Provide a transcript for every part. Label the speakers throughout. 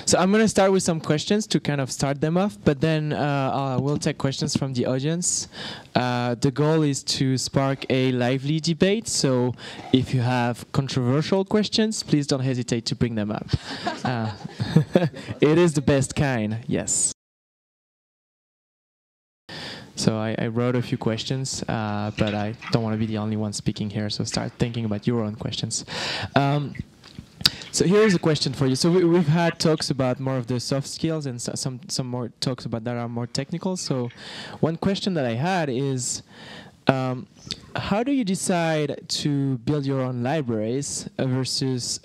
Speaker 1: So I'm going to start with some questions to kind of start them off, but then we'll take questions from the audience. The goal is to spark a lively debate, so if you have controversial questions, please don't hesitate to bring them up. It is the best kind, yes. So I wrote a few questions, but I don't want to be the only one speaking here, so start thinking about your own questions. So here is a question for you. So we've had talks about more of the soft skills and some more talks about that are more technical. So one question that I had is, how do you decide to build your own libraries versus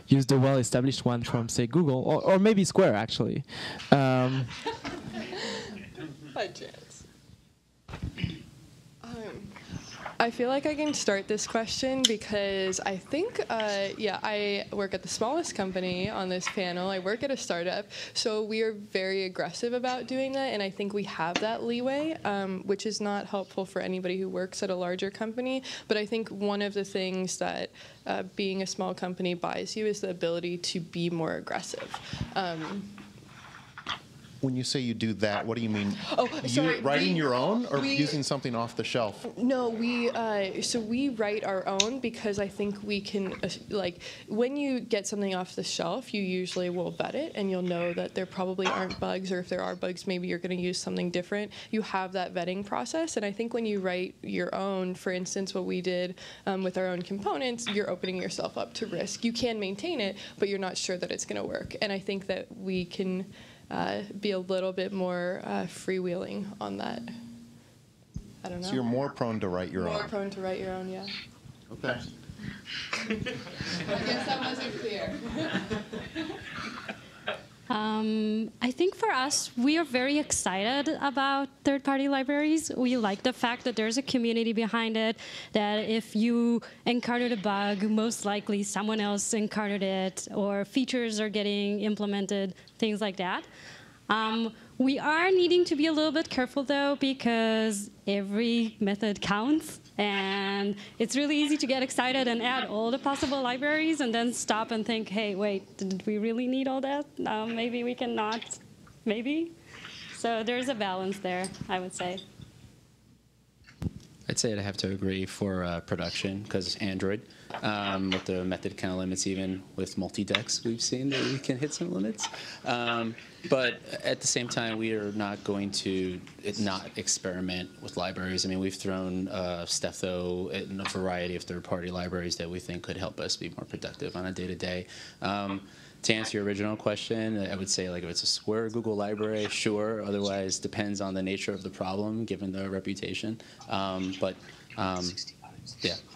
Speaker 1: use the well-established one from, say, Google, or maybe Square, actually?
Speaker 2: Hi, Chance. I feel like I can start this question because I think, I work at the smallest company on this panel. I work at a startup, so we are very aggressive about doing that, and I think we have that leeway, which is not helpful for anybody who works at a larger company. But I think one of the things that being a small company buys you is the ability to be more aggressive.
Speaker 3: When you say you do that, what do you mean?
Speaker 2: Oh, sorry.
Speaker 3: Writing your own or using something off the shelf?
Speaker 2: No, we write our own because I think we can, when you get something off the shelf, you usually will vet it and you'll know that there probably aren't bugs, or if there are bugs, maybe you're going to use something different. You have that vetting process, and I think when you write your own, for instance, what we did with our own components, you're opening yourself up to risk. You can maintain it, but you're not sure that it's going to work. And I think that we can be a little bit more freewheeling on that. I don't know.
Speaker 3: So you're more prone to write your own.
Speaker 2: More prone to write your own, yeah.
Speaker 3: Okay.
Speaker 2: I guess that wasn't clear.
Speaker 4: I think for us, we are very excited about third-party libraries. We like the fact that there's a community behind it, that if you encountered a bug, most likely someone else encountered it, or features are getting implemented, things like that. We are needing to be a little bit careful, though, because every method counts. And it's really easy to get excited and add all the possible libraries and then stop and think, hey, wait, did we really need all that? Maybe we can not, maybe. So there's a balance there, I would say.
Speaker 5: I'd say I'd have to agree for production, because Android, with the method count limits, even with multi-decks, we've seen that we can hit some limits. But at the same time, we are not going to not experiment with libraries. I mean, we've thrown Stephtho in a variety of third-party libraries that we think could help us be more productive on a day-to-day. To answer your original question, I would say, like, if it's a Square or Google library, sure. Otherwise, depends on the nature of the problem, given the reputation. Yeah,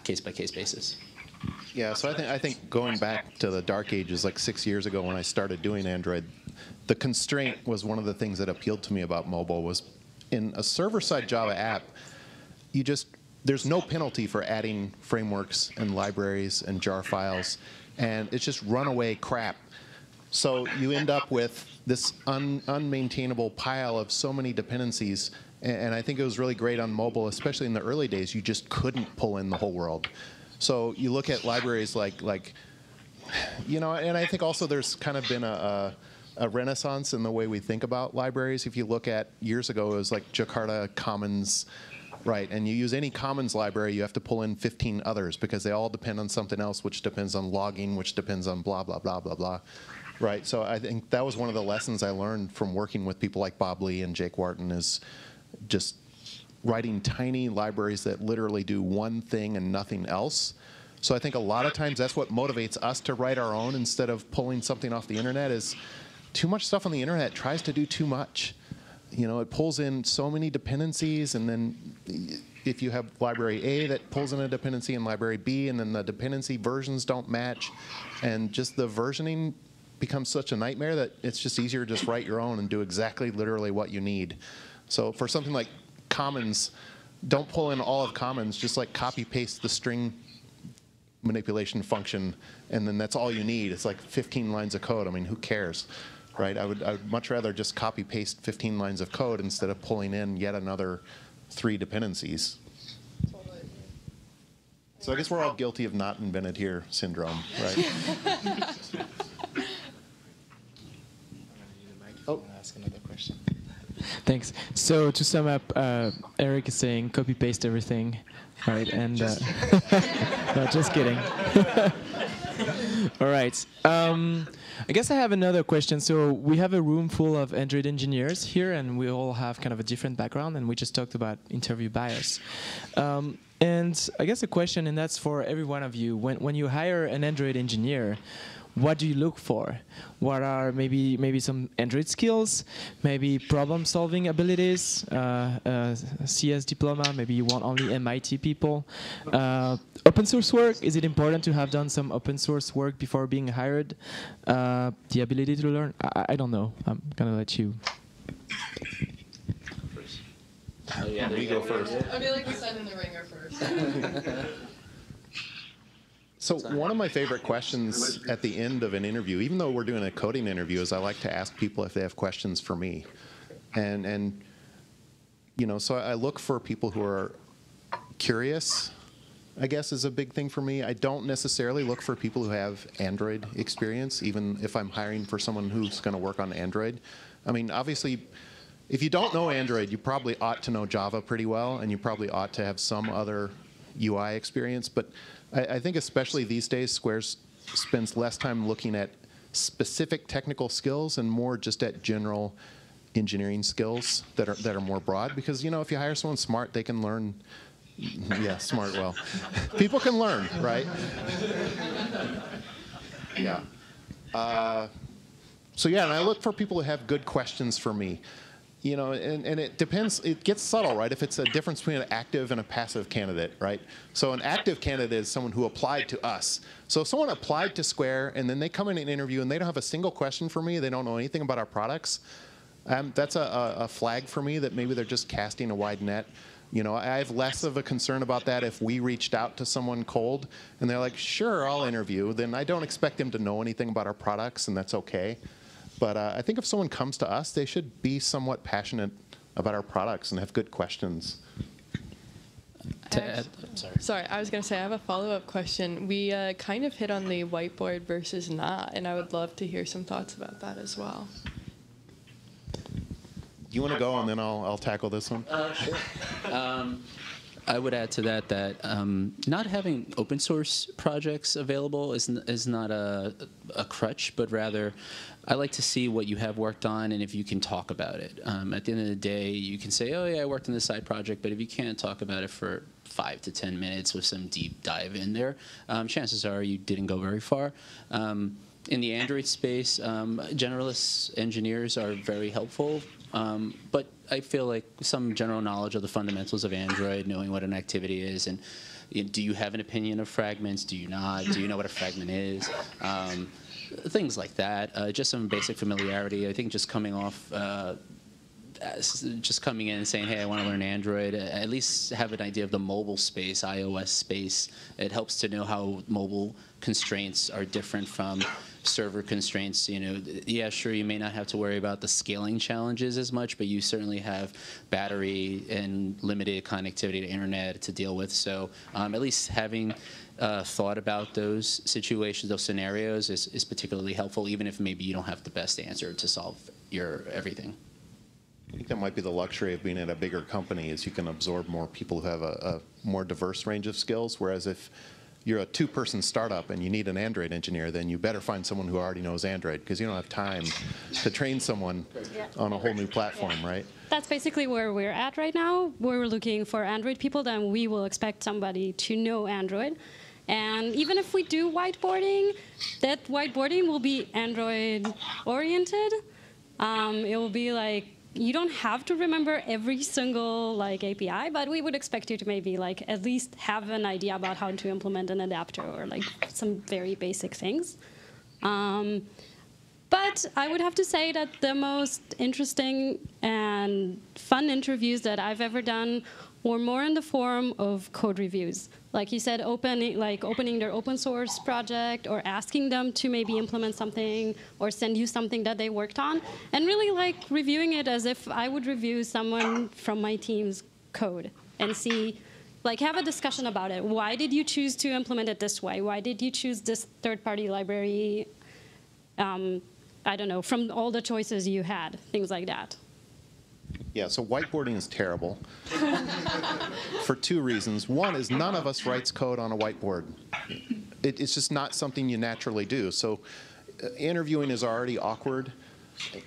Speaker 5: case-by-case basis.
Speaker 3: Yeah, so I think going back to the dark ages, like 6 years ago when I started doing Android, the constraint was one of the things that appealed to me about mobile. Was in a server-side Java app, there's no penalty for adding frameworks and libraries and jar files, and it's just runaway crap. So you end up with this unmaintainable pile of so many dependencies, and I think it was really great on mobile, especially in the early days. You just couldn't pull in the whole world. So you look at libraries like and I think also there's kind of been a renaissance in the way we think about libraries. If you look at years ago, it was like Jakarta Commons, right? And you use any Commons library, you have to pull in 15 others because they all depend on something else, which depends on logging, which depends on blah, blah, blah, blah, blah. Right, so I think that was one of the lessons I learned from working with people like Bob Lee and Jake Wharton, is just writing tiny libraries that literally do one thing and nothing else. So I think a lot of times that's what motivates us to write our own instead of pulling something off the internet. Is too much stuff on the internet tries to do too much. You know, it pulls in so many dependencies, and then if you have library A that pulls in a dependency and library B, and then the dependency versions don't match, and just the versioning becomes such a nightmare that it's just easier to just write your own and do exactly literally what you need. So for something like Commons, don't pull in all of Commons, just like copy paste the string manipulation function, and then that's all you need. It's like 15 lines of code. I mean, who cares, right? I would much rather just copy paste 15 lines of code instead of pulling in yet another 3 dependencies.
Speaker 2: Totally.
Speaker 3: So I guess we're all guilty of not invented here syndrome, right?
Speaker 1: Oh, ask another question. Thanks. So to sum up, Eric is saying copy paste everything, right? And no, just kidding. All right. I guess I have another question. So we have a room full of Android engineers here, and we all have kind of a different background, and we just talked about interview bias. And I guess a question, and that's for every one of you, when you hire an Android engineer, what do you look for? What are maybe some Android skills, maybe problem-solving abilities, CS diploma, maybe you want only MIT people. Open source work, is it important to have done some open source work before being hired? The ability to learn, I don't know. I'm going to let you.
Speaker 5: Oh, yeah,
Speaker 3: We go first.
Speaker 2: I feel like we send in the ringer first.
Speaker 3: So one of my favorite questions at the end of an interview, even though we're doing a coding interview, is I like to ask people if they have questions for me. And you know, so I look for people who are curious, I guess, is a big thing for me. I don't necessarily look for people who have Android experience, even if I'm hiring for someone who's going to work on Android. I mean, obviously, if you don't know Android, you probably ought to know Java pretty well, and you probably ought to have some other UI experience. But I think especially these days, Square spends less time looking at specific technical skills and more just at general engineering skills that are more broad. Because, you know, if you hire someone smart, they can learn. Yeah, smart. Well, people can learn, right? Yeah. So yeah, and I look for people who have good questions for me. You know, and it depends, it gets subtle, right? If it's a difference between an active and a passive candidate, right? So an active candidate is someone who applied to us. So if someone applied to Square and then they come in an interview and they don't have a single question for me, they don't know anything about our products, that's a flag for me that maybe they're just casting a wide net. You know, I have less of a concern about that if we reached out to someone cold and they're like, sure, I'll interview, then I don't expect them to know anything about our products, and that's okay. But I think if someone comes to us, they should be somewhat passionate about our products and have good questions.
Speaker 2: Sorry, I was going to say, I have a follow-up question. We kind of hit on the whiteboard versus not, and I would love to hear some thoughts about that as well.
Speaker 3: You want to go, and then I'll tackle this one?
Speaker 5: Sure. I would add to that not having open source projects available is not a crutch, but rather I like to see what you have worked on and if you can talk about it. At the end of the day, you can say, oh yeah, I worked on this side project, but if you can't talk about it for 5 to 10 minutes with some deep dive in there, chances are you didn't go very far. In the Android space, generalist engineers are very helpful, but I feel like some general knowledge of the fundamentals of Android, knowing what an activity is, and do you have an opinion of fragments? Do you not? Do you know what a fragment is? Things like that. Just some basic familiarity. I think just coming off, just coming in and saying, hey, I want to learn Android, at least have an idea of the mobile space, iOS space. It helps to know how mobile constraints are different from server constraints. You know, yeah, sure, you may not have to worry about the scaling challenges as much, but you certainly have battery and limited connectivity to internet to deal with. So at least having thought about those situations, those scenarios is particularly helpful, even if maybe you don't have the best answer to solve your everything.
Speaker 3: I think that might be the luxury of being at a bigger company, is you can absorb more people who have a more diverse range of skills, whereas if you're a 2-person startup and you need an Android engineer, then you better find someone who already knows Android, because you don't have time to train someone on a whole new platform, right?
Speaker 4: That's basically where we're at right now. We're looking for Android people, then we will expect somebody to know Android. And even if we do whiteboarding, that whiteboarding will be Android-oriented. It will be like, you don't have to remember every single like API, but we would expect you to maybe like at least have an idea about how to implement an adapter or like some very basic things. But I would have to say that the most interesting and fun interviews that I've ever done were more in the form of code reviews. Like you said, opening their open source project or asking them to maybe implement something or send you something that they worked on, and really like reviewing it as if I would review someone from my team's code and see, like have a discussion about it. Why did you choose to implement it this way? Why did you choose this third-party library? I don't know, from all the choices you had, things like that.
Speaker 3: Yeah, so whiteboarding is terrible for two reasons. One is none of us writes code on a whiteboard. It's just not something you naturally do. So interviewing is already awkward,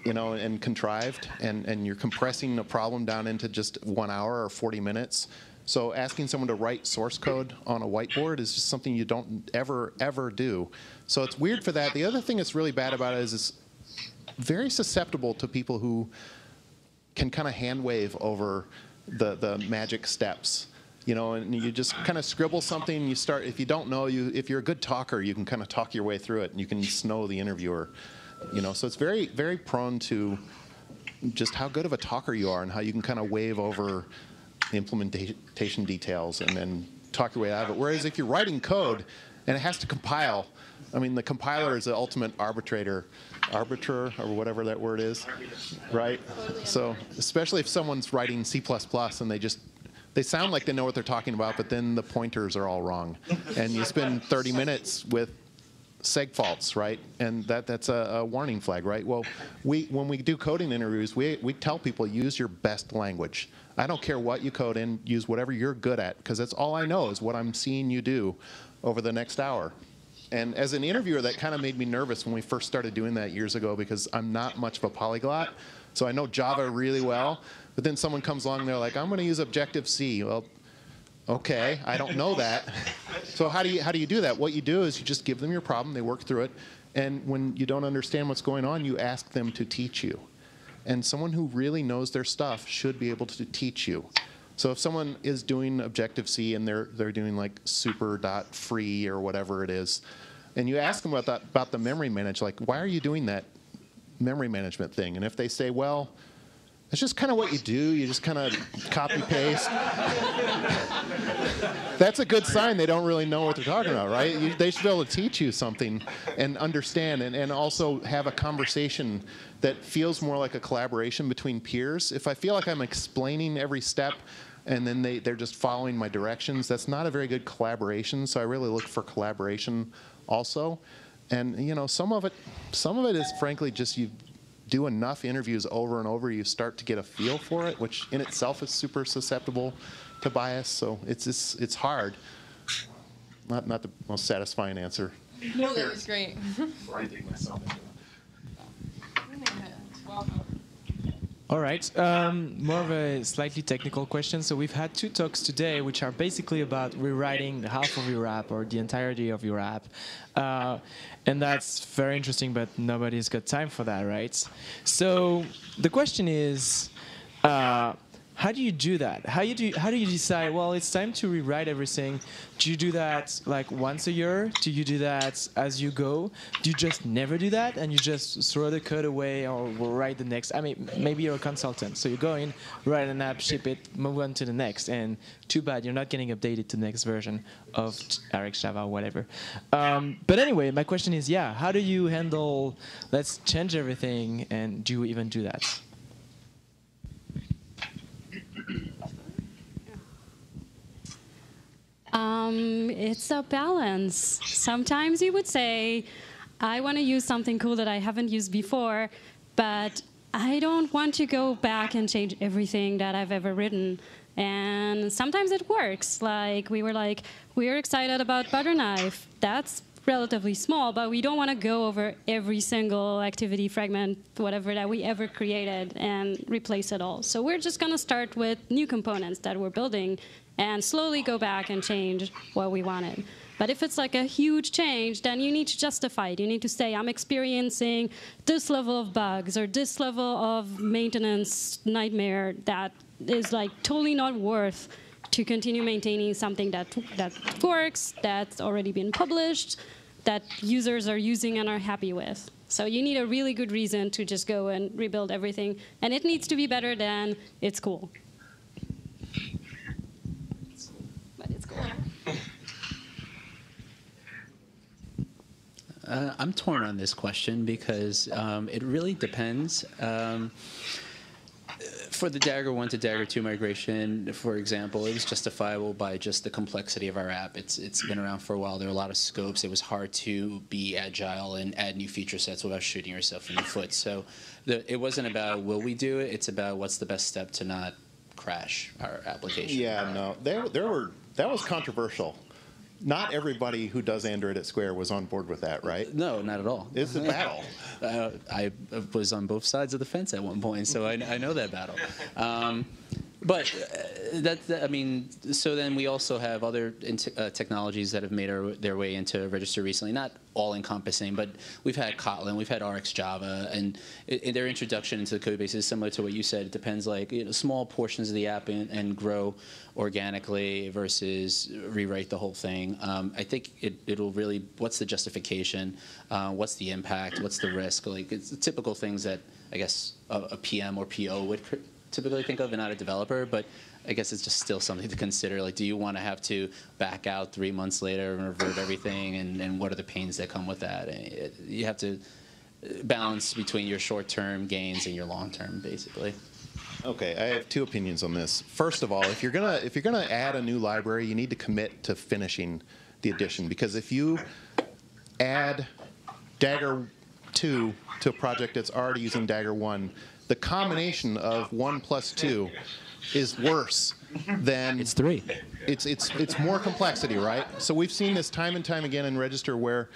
Speaker 3: you know, and contrived, and you're compressing a problem down into just 1 hour or 40 minutes. So asking someone to write source code on a whiteboard is just something you don't ever do. So it's weird for that. The other thing that's really bad about it is it's very susceptible to people who can kind of hand wave over the magic steps, you know, and you just kind of scribble something. You start, if you don't know, if you're a good talker, you can kind of talk your way through it, and you can snow the interviewer, you know. So it's very, very prone to just how good of a talker you are and how you can kind of wave over the implementation details and then talk your way out of it. Whereas if you're writing code and it has to compile, I mean, the compiler is the ultimate arbiter or whatever that word is, right? So especially if someone's writing C++ and they sound like they know what they're talking about, but then the pointers are all wrong. And you spend 30 minutes with seg faults, right? And that's a warning flag, right? Well, when we do coding interviews, we tell people, use your best language. I don't care what you code in, use whatever you're good at, because that's all I know is what I'm seeing you do over the next hour. And as an interviewer, that kind of made me nervous when we first started doing that years ago, because I'm not much of a polyglot. So I know Java really well, but then someone comes along and they're like, I'm going to use Objective-C. Well, okay, I don't know that. So how do you do that? What you do is you just give them your problem, they work through it, and when you don't understand what's going on, you ask them to teach you. And someone who really knows their stuff should be able to teach you. So if someone is doing Objective-C and they're doing like super.free or whatever it is, and you ask them about the memory management, like, why are you doing that memory management thing? And if they say, well, it's just kind of what you do. You just kind of copy paste. That's a good sign they don't really know what they're talking about, right? They should be able to teach you something and understand, and also have a conversation that feels more like a collaboration between peers. If I feel like I'm explaining every step and then they're just following my directions, that's not a very good collaboration. So I really look for collaboration also. And you know, some of it is frankly just you do enough interviews over and over, you start to get a feel for it, which in itself is super susceptible to bias. So it's hard. Not the most satisfying answer.
Speaker 2: No, that was great.
Speaker 3: Grinding myself into it.
Speaker 1: All right, more of a slightly technical question. So we've had 2 talks today which are basically about rewriting half of your app or the entirety of your app. And that's very interesting, but nobody's got time for that, right? So the question is, how do you do that? How do you decide, well, it's time to rewrite everything? Do you do that like once a year? Do you do that as you go? Do you just never do that and you just throw the code away or write the next? I mean, maybe you're a consultant, so you go in, write an app, ship it, move on to the next, and too bad you're not getting updated to the next version of RxJava or whatever. But anyway, my question is, yeah, how do you handle, let's change everything, and do you even do that?
Speaker 4: It's a balance. Sometimes you would say, I want to use something cool that I haven't used before, but I don't want to go back and change everything that I've ever written. And sometimes it works. Like, we're excited about Butter Knife. That's relatively small, but we don't want to go over every single activity fragment, whatever that we ever created, and replace it all. So we're just going to start with new components that we're building and slowly go back and change what we wanted. But if it's like a huge change, then you need to justify it. You need to say, I'm experiencing this level of bugs or this level of maintenance nightmare that is like totally not worth to continue maintaining something that works, that's already been published, that users are using and are happy with. So you need a really good reason to just go and rebuild everything. And it needs to be better than it's cool. But it's cool.
Speaker 5: I'm torn on this question because it really depends. for the Dagger 1 to Dagger 2 migration, for example, it was justifiable by just the complexity of our app. It's been around for a while. There are a lot of scopes. It was hard to be agile and add new feature sets without shooting yourself in the foot. So it wasn't about will we do it. It's about what's the best step to not crash our application.
Speaker 3: Yeah, no, that was controversial. Not everybody who does Android at Square was on board with that, right?
Speaker 5: No, not at all.
Speaker 3: It's a battle.
Speaker 5: I was on both sides of the fence at one point, so I know that battle. But I mean, so then we also have other technologies that have made their way into register recently. Not all encompassing, but we've had Kotlin, we've had RX Java, and their introduction into the code base is similar to what you said. It depends, like small portions of the app and grow organically versus rewrite the whole thing. I think it'll really. What's the justification? What's the impact? What's the risk? Like it's the typical things that I guess a PM or PO would typically think of and not a developer, but I guess it's just still something to consider. Like, do you want to have to back out 3 months later and revert everything, and what are the pains that come with that? And you have to balance between your short-term gains and your long-term, basically.
Speaker 3: Okay, I have two opinions on this. First of all, if you're gonna add a new library, you need to commit to finishing the edition, because if you add Dagger 2 to a project that's already using Dagger 1, the combination of 1 plus 2 is worse than
Speaker 1: It's 3.
Speaker 3: It's more complexity, right? So we've seen this time and time again in Register where,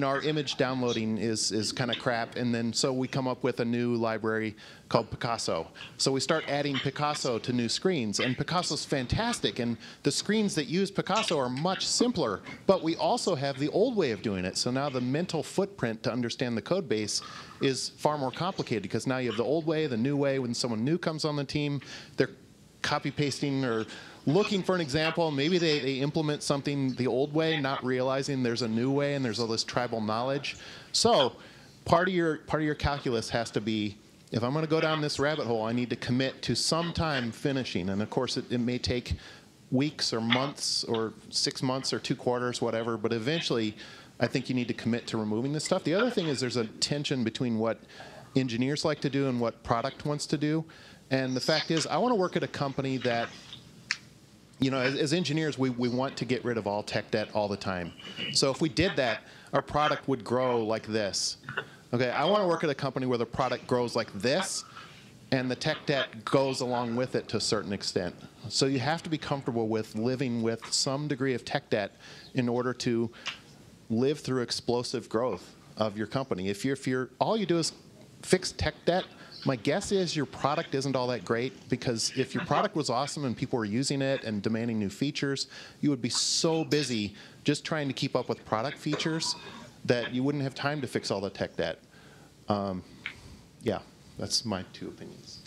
Speaker 3: our image downloading is kind of crap, and then so we come up with a new library called Picasso. So we start adding Picasso to new screens, and Picasso's fantastic, and the screens that use Picasso are much simpler, but we also have the old way of doing it. So now the mental footprint to understand the code base is far more complicated, because now you have the old way, the new way. When someone new comes on the team, they're copy pasting or looking for an example. Maybe they implement something the old way, not realizing there's a new way and there's all this tribal knowledge. So part of your calculus has to be, if I'm going to go down this rabbit hole, I need to commit to some time finishing. And of course, it may take weeks or months or 6 months or 2 quarters, whatever. But eventually, I think you need to commit to removing this stuff. The other thing is there's a tension between what engineers like to do and what product wants to do. And the fact is, I want to work at a company that, as engineers, we want to get rid of all tech debt all the time. So if we did that, our product would grow like this. Okay, I want to work at a company where the product grows like this, and the tech debt goes along with it to a certain extent. So you have to be comfortable with living with some degree of tech debt in order to live through explosive growth of your company. If you're all you do is fix tech debt, my guess is your product isn't all that great, because if your product was awesome and people were using it and demanding new features, you would be so busy just trying to keep up with product features that you wouldn't have time to fix all the tech debt. Yeah, that's my 2 opinions.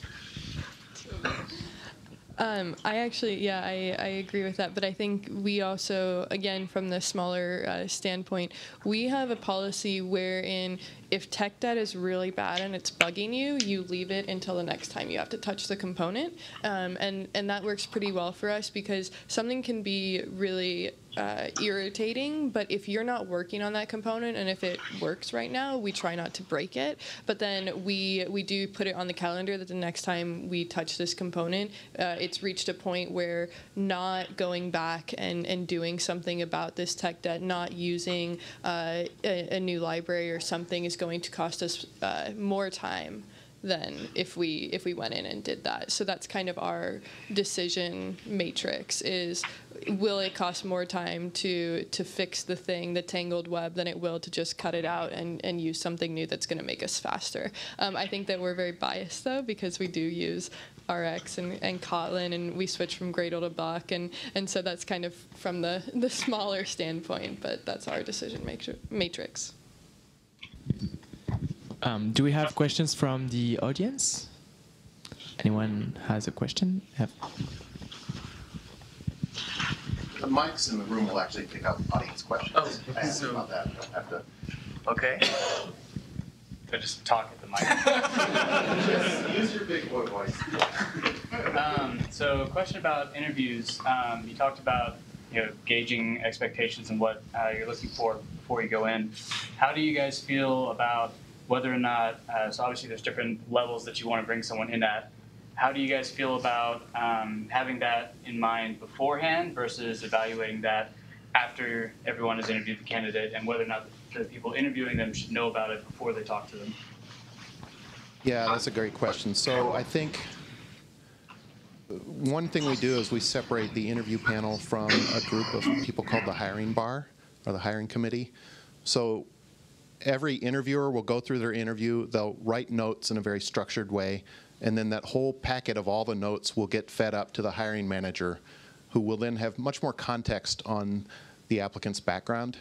Speaker 2: I agree with that. But I think we also, again, from the smaller standpoint, we have a policy wherein if tech debt is really bad and it's bugging you, you leave it until the next time you have to touch the component. And that works pretty well for us, because something can be really irritating, but if you're not working on that component, and if it works right now, we try not to break it. But then we do put it on the calendar that the next time we touch this component, it's reached a point where not going back and doing something about this tech debt, not using a new library or something, is going to cost us more time than if we went in and did that. So that's kind of our decision matrix, is will it cost more time to fix the thing, the tangled web, than it will to just cut it out and use something new that's going to make us faster. I think that we're very biased, though, because we do use RX and Kotlin, and we switch from Gradle to Buck, and so that's kind of from the smaller standpoint, but that's our decision matrix.
Speaker 1: Do we have questions from the audience? Anyone has a question?
Speaker 3: The mics in the room will actually pick up audience questions.
Speaker 6: Oh,
Speaker 3: I asked
Speaker 6: so-
Speaker 3: about that. I don't have to.
Speaker 6: Okay. I just talk at the mic.
Speaker 3: Use your big boy voice.
Speaker 6: So, question about interviews. You talked about gauging expectations and what you're looking for before you go in. How do you guys feel about whether or not? So obviously, there's different levels that you want to bring someone in at. how do you guys feel about having that in mind beforehand versus evaluating that after everyone has interviewed the candidate, and whether or not the people interviewing them should know about it before they talk to them?
Speaker 3: Yeah, that's a great question. So I think one thing we do is we separate the interview panel from a group of people called the hiring bar, or the hiring committee. So every interviewer will go through their interview, they'll write notes in a very structured way, and then that whole packet of all the notes will get fed up to the hiring manager, who will then have much more context on the applicant's background.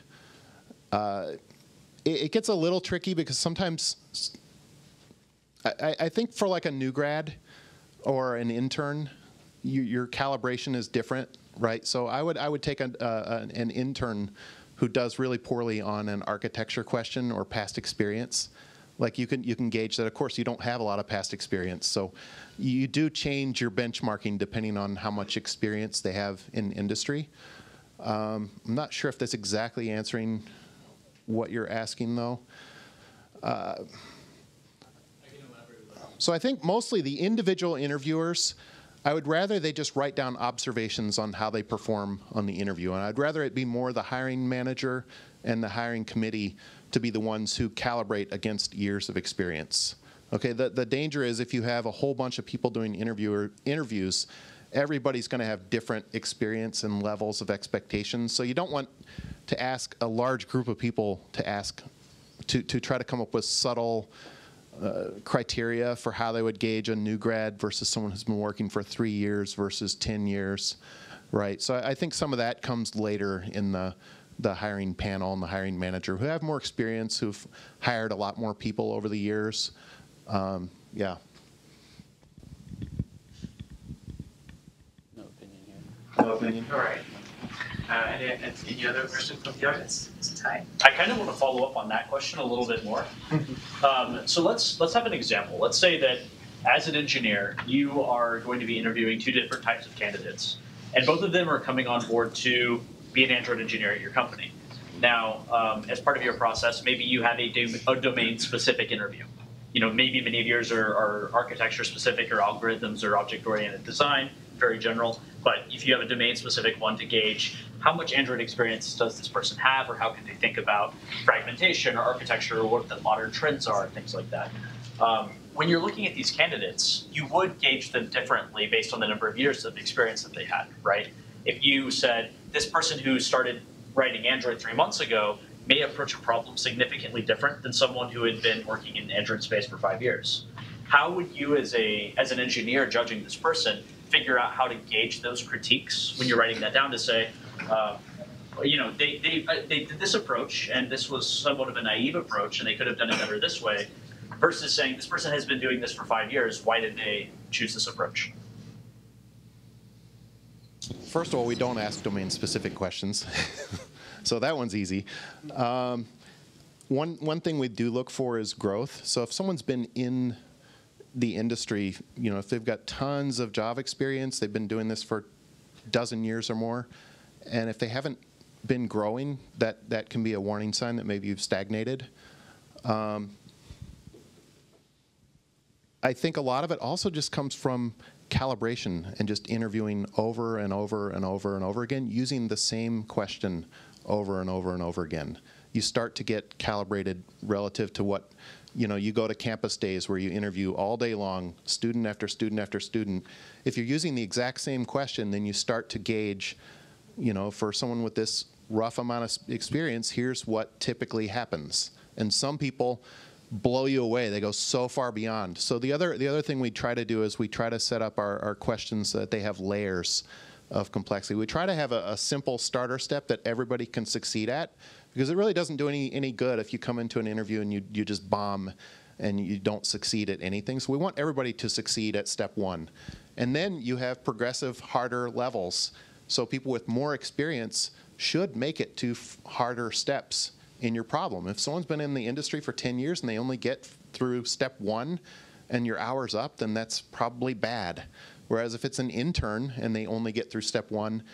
Speaker 3: It gets a little tricky because sometimes, I think for like a new grad or an intern, your calibration is different, right? So I would take an intern who does really poorly on an architecture question or past experience. Like you can gauge that. Of course, you don't have a lot of past experience, so you do change your benchmarking depending on how much experience they have in industry. I'm not sure if that's exactly answering what you're asking, though. So I think mostly the individual interviewers, I would rather they just write down observations on how they perform on the interview, and I'd rather it be more the hiring manager and the hiring committee to be the ones who calibrate against years of experience. Okay, the danger is if you have a whole bunch of people doing interviews, everybody's going to have different experience and levels of expectations. So you don't want to ask a large group of people to try to come up with subtle criteria for how they would gauge a new grad versus someone who's been working for 3 years versus 10 years, right? So I think some of that comes later in the hiring panel and the hiring manager, who have more experience, who've hired a lot more people over the years. Yeah.
Speaker 5: No opinion here.
Speaker 3: No opinion.
Speaker 7: All right. Any other questions from the audience? It's time.
Speaker 8: I kind of want to follow up on that question a little bit more. So let's have an example. Let's say that as an engineer, you are going to be interviewing two different types of candidates, and both of them are coming on board to be an Android engineer at your company. Now, as part of your process, maybe you have a domain-specific interview. You know, maybe many of yours are architecture-specific or algorithms or object-oriented design, very general. But if you have a domain-specific one to gauge how much Android experience does this person have, or how can they think about fragmentation or architecture, or what the modern trends are, things like that. When you're looking at these candidates, you would gauge them differently based on the number of years of experience that they had, right? If you said, this person who started writing Android 3 months ago may approach a problem significantly different than someone who had been working in Android space for 5 years. How would you, as an engineer judging this person, figure out how to gauge those critiques when you're writing that down to say, you know, they did this approach, and this was somewhat of a naive approach, and they could have done it better this way, versus saying, this person has been doing this for 5 years, why did they choose this approach?
Speaker 3: First of all, we don't ask domain-specific questions, so that one's easy. One thing we do look for is growth. So if someone's been in the industry, you know, if they've got tons of job experience, they've been doing this for a dozen years or more, and if they haven't been growing, that can be a warning sign that maybe you've stagnated. I think a lot of it also just comes from calibration and just interviewing over and over and over and over again, using the same question over and over and over again. You start to get calibrated relative to what, you know, you go to campus days where you interview all day long, student after student after student. If you're using the exact same question, then you start to gauge, you know, for someone with this rough amount of experience, here's what typically happens. And some people blow you away. They go so far beyond. So the other thing we try to do is we try to set up our questions so that they have layers of complexity. We try to have a simple starter step that everybody can succeed at, because it really doesn't do any good if you come into an interview and you just bomb and you don't succeed at anything. So we want everybody to succeed at step one. And then you have progressive, harder levels. So people with more experience should make it to harder steps in your problem. If someone's been in the industry for 10 years and they only get through step one and your hour's up, then that's probably bad. Whereas if it's an intern and they only get through step one,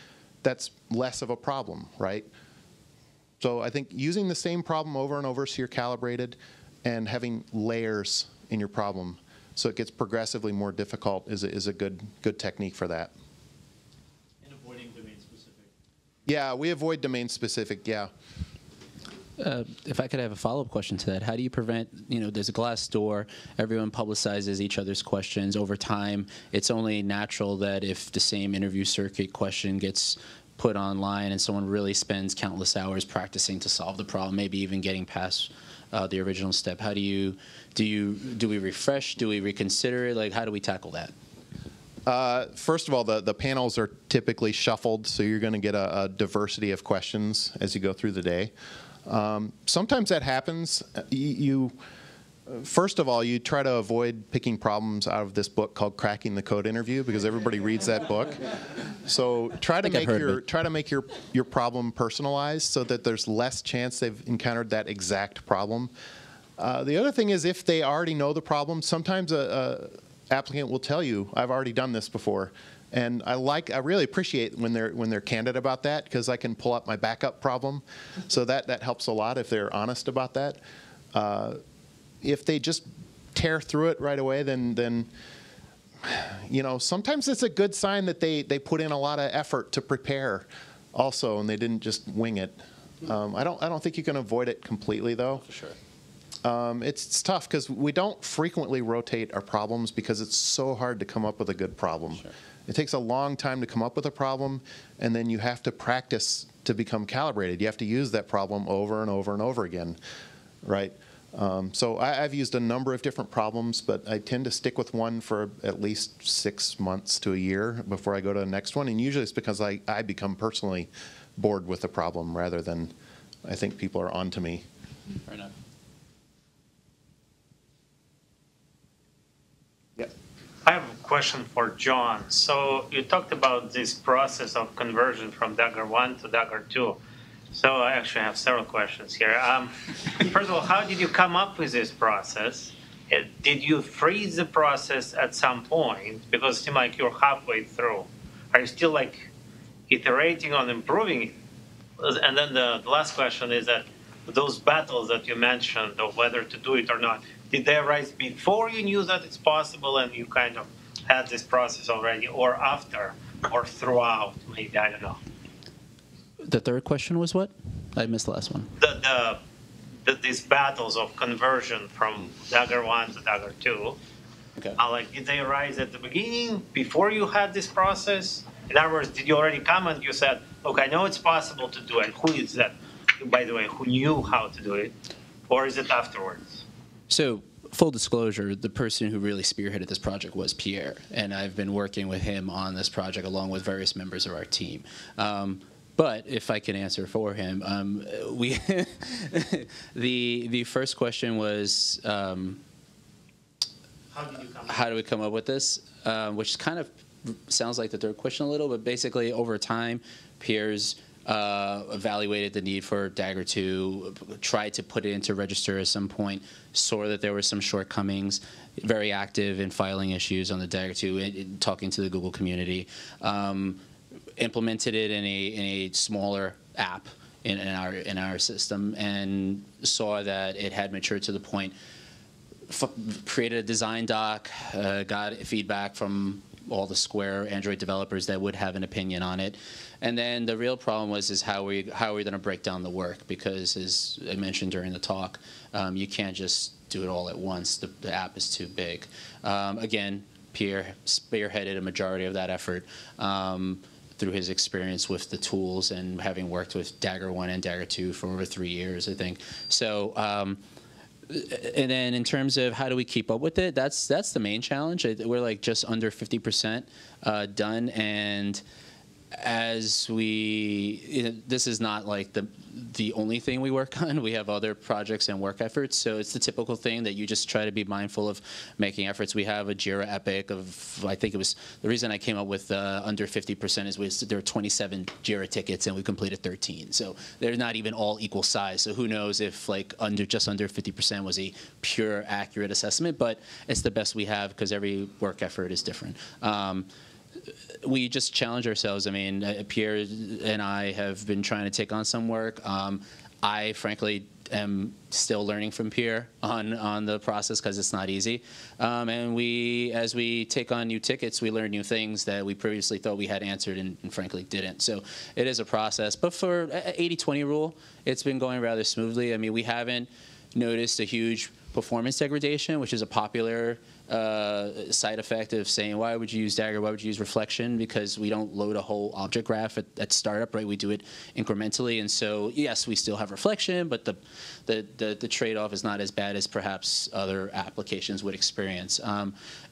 Speaker 3: that's less of a problem, right? So I think using the same problem over and over so you're calibrated, and having layers in your problem so it gets progressively more difficult is a good technique for that.
Speaker 8: And avoiding domain specific.
Speaker 3: Yeah, we avoid domain specific. Yeah.
Speaker 5: If I could have a follow-up question to that, how do you prevent, there's a glass door, everyone publicizes each other's questions over time. It's only natural that if the same interview circuit question gets put online and someone really spends countless hours practicing to solve the problem, maybe even getting past the original step, how do we refresh, do we reconsider it, like how do we tackle that?
Speaker 3: First of all, the panels are typically shuffled, so you're going to get a diversity of questions as you go through the day. Sometimes that happens. First of all, you try to avoid picking problems out of this book called Cracking the Code Interview, because everybody reads that book. So try to make your problem personalized so that there's less chance they've encountered that exact problem. The other thing is, if they already know the problem, sometimes a applicant will tell you, "I've already done this before." And I really appreciate when they're candid about that, because I can pull up my backup problem. So that helps a lot if they're honest about that. If they just tear through it right away, then sometimes it's a good sign that they put in a lot of effort to prepare also, and they didn't just wing it. I don't think you can avoid it completely, though.
Speaker 5: For sure.
Speaker 3: It's tough because we don't frequently rotate our problems because it's so hard to come up with a good problem.
Speaker 5: Sure.
Speaker 3: It takes a long time to come up with a problem, and then you have to practice to become calibrated. You have to use that problem over and over and over again, right? So I've used a number of different problems, but I tend to stick with one for at least 6 months to a year before I go to the next one, and usually it's because I become personally bored with the problem rather than I think people are on to me.
Speaker 5: Fair enough.
Speaker 9: I have a question for John. So you talked about this process of conversion from Dagger 1 to Dagger 2. So I actually have several questions here. First of all, how did you come up with this process? Did you freeze the process at some point? Because it seemed like you're halfway through. Are you still iterating on improving it? And then the last question is that those battles that you mentioned of whether to do it or not, did they arise before you knew that it's possible and you kind of had this process already, or after, or throughout, maybe, I don't know?
Speaker 5: The third question was what? I missed the last one.
Speaker 9: These battles of conversion from Dagger 1 to Dagger 2,
Speaker 5: Okay.
Speaker 9: Did they arise at the beginning, before you had this process? In other words, did you already come and you said, okay, I know it's possible to do it. Who is that, by the way, who knew how to do it? Or is it afterwards?
Speaker 5: So, full disclosure, the person who really spearheaded this project was Pierre, and I've been working with him on this project along with various members of our team. But if I can answer for him, we the first question was how do we come up with this, which kind of sounds like the third question a little, but basically over time, Pierre's evaluated the need for Dagger 2, tried to put it into register at some point, saw that there were some shortcomings, very active in filing issues on the Dagger 2, talking to the Google community, implemented it in a smaller app in our system, and saw that it had matured to the point, created a design doc, got feedback from all the Square Android developers that would have an opinion on it. And then the real problem is how are we going to break down the work, because as I mentioned during the talk, you can't just do it all at once. The app is too big. Again, Pierre spearheaded a majority of that effort through his experience with the tools and having worked with Dagger 1 and Dagger 2 for over 3 years, I think. So and then in terms of how do we keep up with it, that's the main challenge. We're just under 50% done, and as this is not the only thing we work on. We have other projects and work efforts, so it's the typical thing that you just try to be mindful of making efforts. We have a Jira epic of, I think it was, the reason I came up with under 50% is there were 27 Jira tickets and we completed 13. So they're not even all equal size. So who knows if just under 50% was a pure accurate assessment, but it's the best we have because every work effort is different. We just challenge ourselves. I mean, Pierre and I have been trying to take on some work. I frankly am still learning from Pierre on the process because it's not easy. And as we take on new tickets, we learn new things that we previously thought we had answered and frankly didn't. So it is a process. But for 80-20 rule, it's been going rather smoothly. I mean, we haven't noticed a huge performance degradation, which is a popular side effect of saying, why would you use Dagger, why would you use Reflection? Because we don't load a whole object graph at startup, right? We do it incrementally. And so, yes, we still have Reflection, but the trade-off is not as bad as perhaps other applications would experience.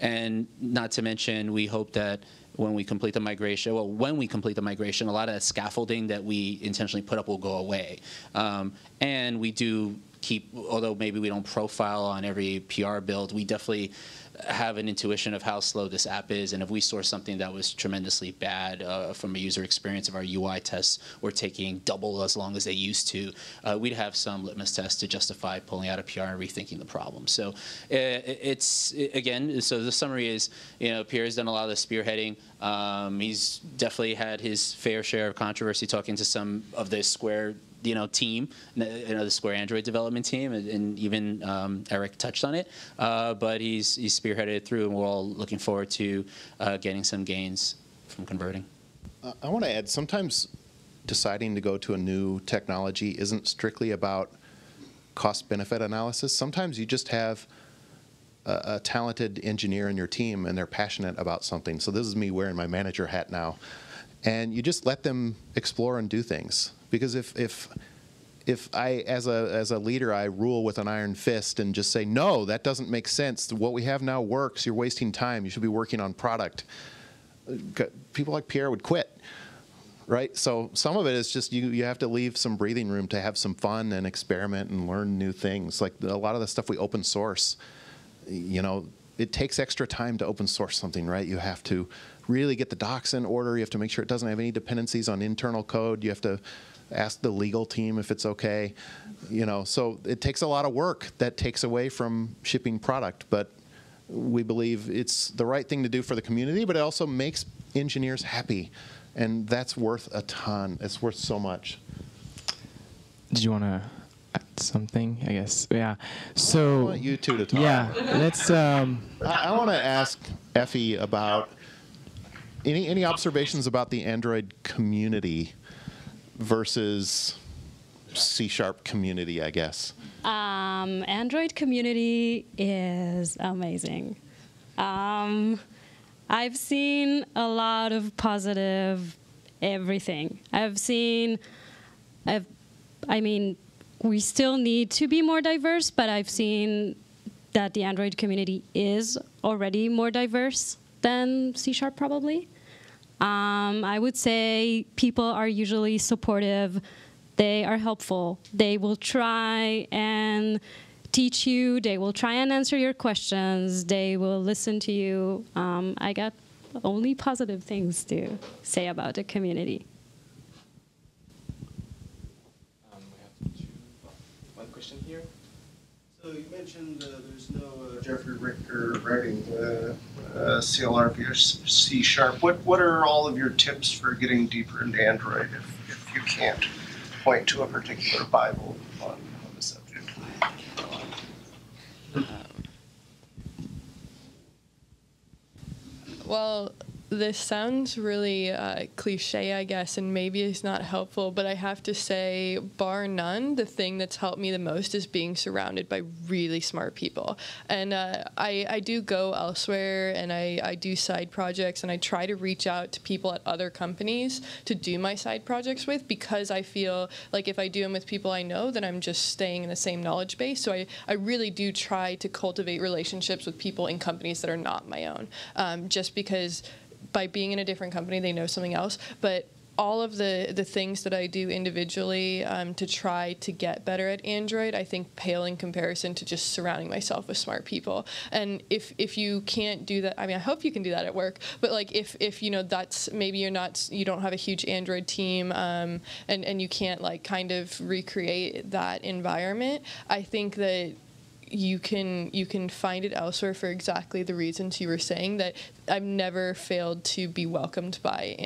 Speaker 5: And not to mention, we hope that when we complete the migration, a lot of that scaffolding that we intentionally put up will go away. And we do keep, although maybe we don't profile on every PR build, we definitely have an intuition of how slow this app is, and if we saw something that was tremendously bad from a user experience of our UI tests were taking double as long as they used to, we'd have some litmus tests to justify pulling out a PR and rethinking the problem. So again, so the summary is, Pierre has done a lot of the spearheading. He's definitely had his fair share of controversy talking to some of the Square team, the Square Android development team, and even Eric touched on it. But he's spearheaded it through, and we're all looking forward to getting some gains from converting.
Speaker 3: I want to add, sometimes deciding to go to a new technology isn't strictly about cost-benefit analysis. Sometimes you just have a talented engineer in your team, and they're passionate about something. So this is me wearing my manager hat now. And you just let them explore and do things. Because if I, as a leader, I rule with an iron fist and just say, no, that doesn't make sense. What we have now works. You're wasting time. You should be working on product. People like Pierre would quit, right? So some of it is just you have to leave some breathing room to have some fun and experiment and learn new things. Like a lot of the stuff we open source, it takes extra time to open source something, right? You have to really get the docs in order. You have to make sure it doesn't have any dependencies on internal code. You have to ask the legal team if it's okay. So it takes a lot of work that takes away from shipping product. But we believe it's the right thing to do for the community, but it also makes engineers happy. And that's worth a ton. It's worth so much.
Speaker 1: Did you want to add something? I guess, yeah. So
Speaker 3: I want you two to talk.
Speaker 1: Yeah, let's.
Speaker 3: I want to ask Effie about any observations about the Android community versus C# community, I guess.
Speaker 4: Android community is amazing. I've seen a lot of positive everything. We still need to be more diverse, but I've seen that the Android community is already more diverse than C# probably. I would say people are usually supportive. They are helpful. They will try and teach you. They will try and answer your questions. They will listen to you. I got only positive things to say about the community.
Speaker 1: We have one question here.
Speaker 10: So you mentioned there's no Jeffrey Richter writing CLR via C#. What are all of your tips for getting deeper into Android if you can't point to a particular Bible on the subject?
Speaker 2: Well, this sounds really cliche, I guess, and maybe it's not helpful, but I have to say, bar none, the thing that's helped me the most is being surrounded by really smart people. And I do go elsewhere, and I do side projects, and I try to reach out to people at other companies to do my side projects with, because I feel like if I do them with people I know, then I'm just staying in the same knowledge base. So I really do try to cultivate relationships with people in companies that are not my own, just because by being in a different company, they know something else. But all of the things that I do individually to try to get better at Android, I think pale in comparison to just surrounding myself with smart people. And if you can't do that, I mean, I hope you can do that at work. But like if that's maybe you don't have a huge Android team and you can't like kind of recreate that environment, I think that you can find it elsewhere for exactly the reasons you were saying. That I've never failed to be welcomed by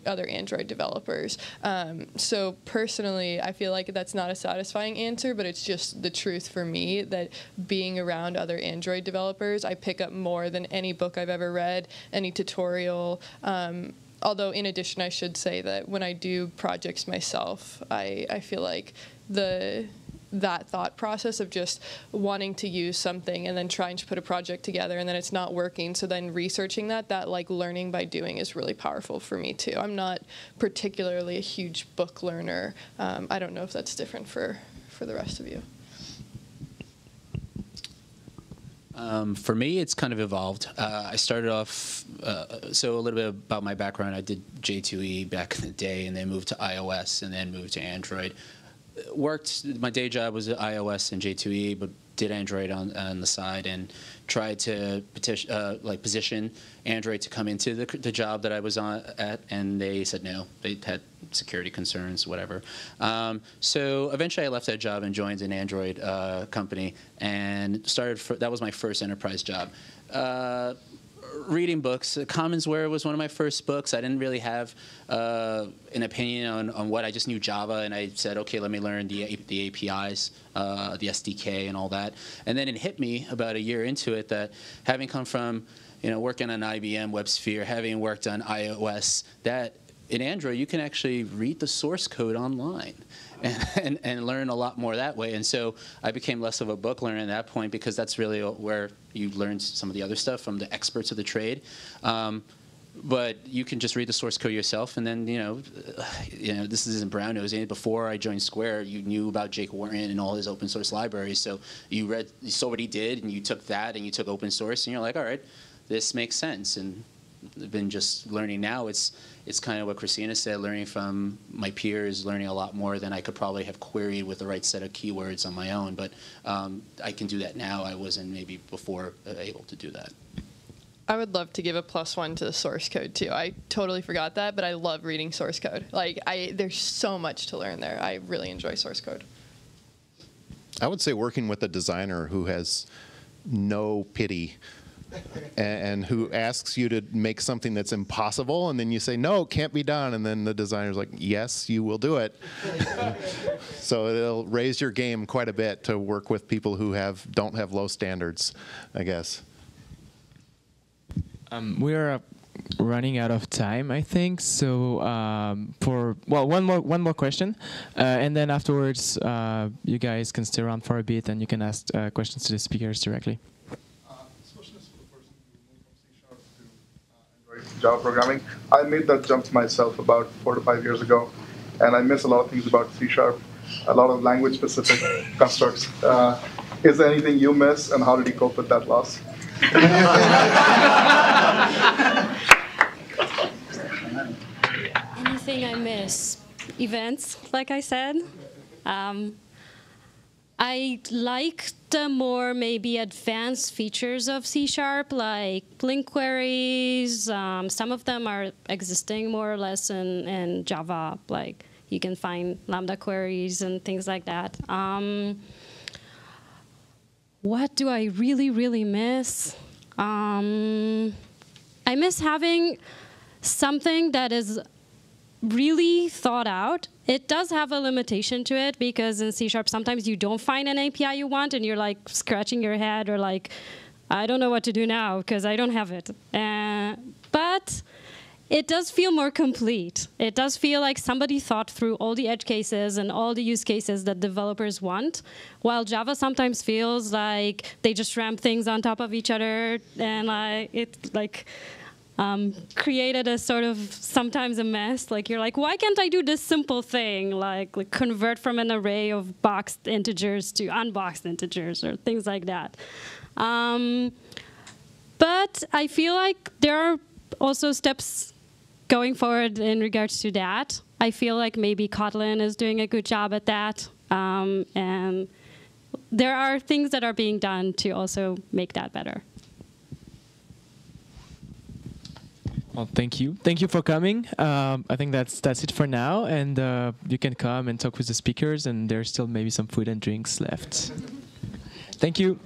Speaker 2: other Android developers. So personally, I feel like that's not a satisfying answer, but it's just the truth for me that being around other Android developers, I pick up more than any book I've ever read, any tutorial. Although in addition, I should say that when I do projects myself, I feel like that thought process of just wanting to use something and then trying to put a project together and then it's not working, so then researching that like learning by doing is really powerful for me too. I'm not particularly a huge book learner. I don't know if that's different for the rest of you.
Speaker 5: For me, it's kind of evolved. I started off, so a little bit about my background. I did J2E back in the day and then moved to iOS and then moved to Android. My day job was at iOS and J2E, but did Android on the side and tried to position Android to come into the job that I was at, and they said no. They had security concerns, whatever. So eventually I left that job and joined an Android company and that was my first enterprise job. Reading books. Commonsware was one of my first books. I didn't really have an opinion on what. I just knew Java, and I said, okay, let me learn the APIs, the SDK, and all that. And then it hit me about a year into it that having come from, working on IBM WebSphere, having worked on iOS, that in Android you can actually read the source code online. And learn a lot more that way. And so I became less of a book learner at that point because that's really where you learn some of the other stuff from the experts of the trade. But you can just read the source code yourself, and then this isn't brown nosing. Before I joined Square, you knew about Jake Warren and all his open source libraries, so you saw what he did, and you took that, and you took open source, and you're like, all right, this makes sense. And I've been just learning now. It's kind of what Christina said, learning from my peers, learning a lot more than I could probably have queried with the right set of keywords on my own. But I can do that now. I wasn't maybe before able to do that.
Speaker 2: I would love to give a +1 to the source code too. I totally forgot that, but I love reading source code. There's so much to learn there. I really enjoy source code.
Speaker 3: I would say working with a designer who has no pity and who asks you to make something that's impossible, and then you say, no, it can't be done, and then the designer's like, yes, you will do it. So it'll raise your game quite a bit to work with people who don't have low standards, I guess.
Speaker 1: We're running out of time, I think. So one more question, and then afterwards you guys can stay around for a bit and you can ask questions to the speakers directly.
Speaker 11: This question is for the person who moved from C# to Android Java programming. I made that jump myself about 4 to 5 years ago, and I miss a lot of things about C#, a lot of language-specific constructs. Is there anything you miss, and how did you cope with that loss?
Speaker 4: Anything I miss? Events, like I said. I like the more maybe advanced features of C#, like link queries. Some of them are existing more or less in Java. Like you can find Lambda queries and things like that. What do I really, really miss? I miss having something that is really thought out. It does have a limitation to it because in C# sometimes you don't find an API you want and you're like scratching your head or like, I don't know what to do now because I don't have it. But it does feel more complete. It does feel like somebody thought through all the edge cases and all the use cases that developers want, while Java sometimes feels like they just ramp things on top of each other and created a sort of sometimes a mess. Like you're like, why can't I do this simple thing, like convert from an array of boxed integers to unboxed integers or things like that. But I feel like there are also steps going forward in regards to that. I feel like maybe Kotlin is doing a good job at that. And there are things that are being done to also make that better.
Speaker 1: Well, thank you. Thank you for coming. I think that's it for now. And you can come and talk with the speakers, and there's still maybe some food and drinks left. Thank you.